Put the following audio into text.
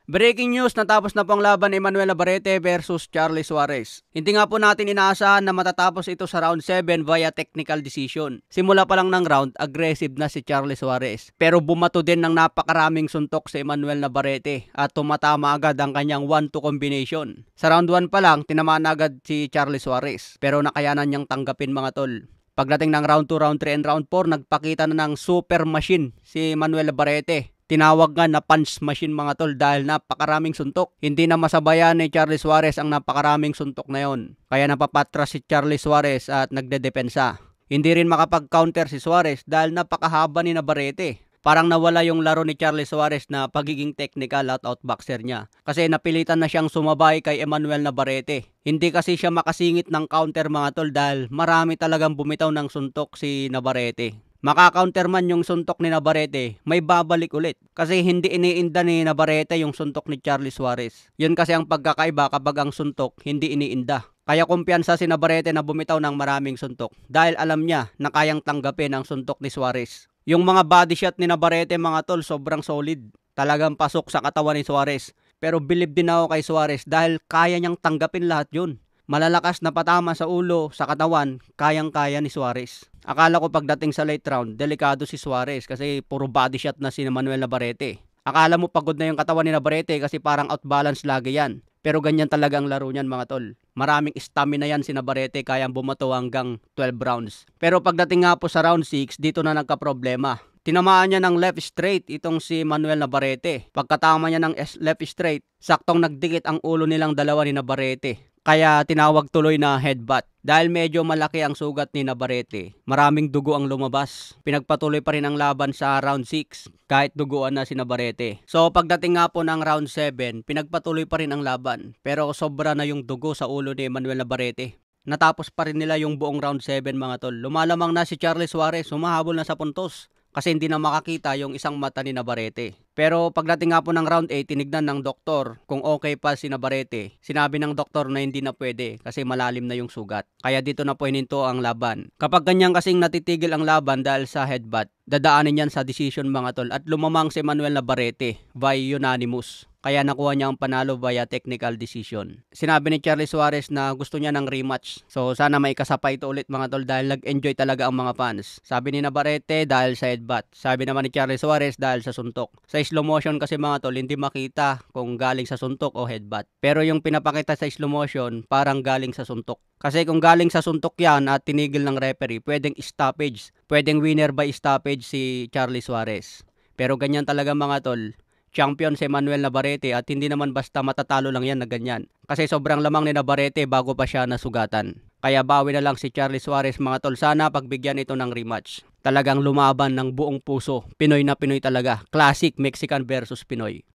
Breaking news, natapos na po ang laban ni Manuel Navarrete versus Charlie Suarez. Hindi nga po natin inaasahan na matatapos ito sa round 7 via technical decision. Simula pa lang ng round, aggressive na si Charlie Suarez. Pero bumato din ng napakaraming suntok si Manuel Navarrete at tumatama agad ang kanyang 1-2 combination. Sa round 1 pa lang, tinamaan agad si Charlie Suarez. Pero nakayanan niyang tanggapin mga tol. Pagdating ng round 2, round 3, and round 4, nagpakita na ng super machine si Manuel Navarrete. Tinawag nga na punch machine mga tol dahil napakaraming suntok. Hindi na masabayan ni Charlie Suarez ang napakaraming suntok na yon. Kaya napapatras si Charlie Suarez at nagdedepensa. Hindi rin makapag-counter si Suarez dahil napakahaba ni Navarrete. Parang nawala yung laro ni Charlie Suarez na pagiging technical at outboxer niya. Kasi napilitan na siyang sumabay kay Emmanuel Navarrete. Hindi kasi siya makasingit ng counter mga tol dahil marami talagang bumitaw ng suntok si Navarrete. Maka-counter man yung suntok ni Navarrete, may babalik ulit. Kasi hindi iniinda ni Navarrete yung suntok ni Charlie Suarez. Yun kasi ang pagkakaiba kapag ang suntok hindi iniinda. Kaya kumpiyansa si Navarrete na bumitaw ng maraming suntok dahil alam niya na kayang tanggapin ang suntok ni Suarez. Yung mga body shot ni Navarrete mga tol sobrang solid. Talagang pasok sa katawan ni Suarez. Pero believe din ako kay Suarez dahil kaya niyang tanggapin lahat yun. Malalakas na patama sa ulo, sa katawan, kayang-kaya ni Suarez. Akala ko pagdating sa late round, delikado si Suarez kasi puro body shot na si Manuel Navarrete. Akala mo pagod na yung katawan ni Navarrete kasi parang outbalance lagi yan. Pero ganyan talaga ang laro niyan mga tol. Maraming stamina yan si Navarrete kayang bumato hanggang 12 rounds. Pero pagdating nga po sa round 6, dito na nagka-problema. Tinamaan niya ng left straight itong si Manuel Navarrete. Pagkatama niya ng left straight, saktong nagdikit ang ulo nilang dalawa ni Navarrete. Kaya tinawag tuloy na headbutt. Dahil medyo malaki ang sugat ni Navarrete, maraming dugo ang lumabas. Pinagpatuloy pa rin ang laban sa round 6 kahit duguan na si Navarrete. So pagdating nga po ng round 7, pinagpatuloy pa rin ang laban. Pero sobra na yung dugo sa ulo ni Manuel Navarrete. Natapos pa rin nila yung buong round 7 mga tol. Lumalamang na si Charlie Suarez, humahabol na sa puntos. Kasi hindi na makakita yung isang mata ni Navarrete. Pero pagdating nga po ng round 8, tinignan ng doktor kung okay pa si Navarrete. Sinabi ng doktor na hindi na pwede kasi malalim na yung sugat. Kaya dito na po hininto ang laban. Kapag ganyan kasing natitigil ang laban dahil sa headbutt, dadaanin yan sa decision mga tol. At lumamang si Manuel Navarrete by unanimous. Kaya nakuha niya ang panalo via technical decision. Sinabi ni Charlie Suarez na gusto niya ng rematch. So sana may kasapay ito ulit mga tol dahil nag-enjoy talaga ang mga fans. Sabi ni Navarrete dahil sa headbutt. Sabi naman ni Charlie Suarez dahil sa suntok. Sa slow motion kasi mga tol hindi makita kung galing sa suntok o headbutt. Pero yung pinapakita sa slow motion parang galing sa suntok. Kasi kung galing sa suntok yan at tinigil ng referee, pwedeng stoppage. Pwedeng winner by stoppage si Charlie Suarez. Pero ganyan talaga mga tol. Champion si Manuel Navarrete at hindi naman basta matatalo lang yan na ganyan. Kasi sobrang lamang ni Navarrete bago pa siya nasugatan. Kaya bawi na lang si Charlie Suarez mga tol. Sana pagbigyan ito ng rematch. Talagang lumaban ng buong puso. Pinoy na Pinoy talaga. Classic Mexican versus Pinoy.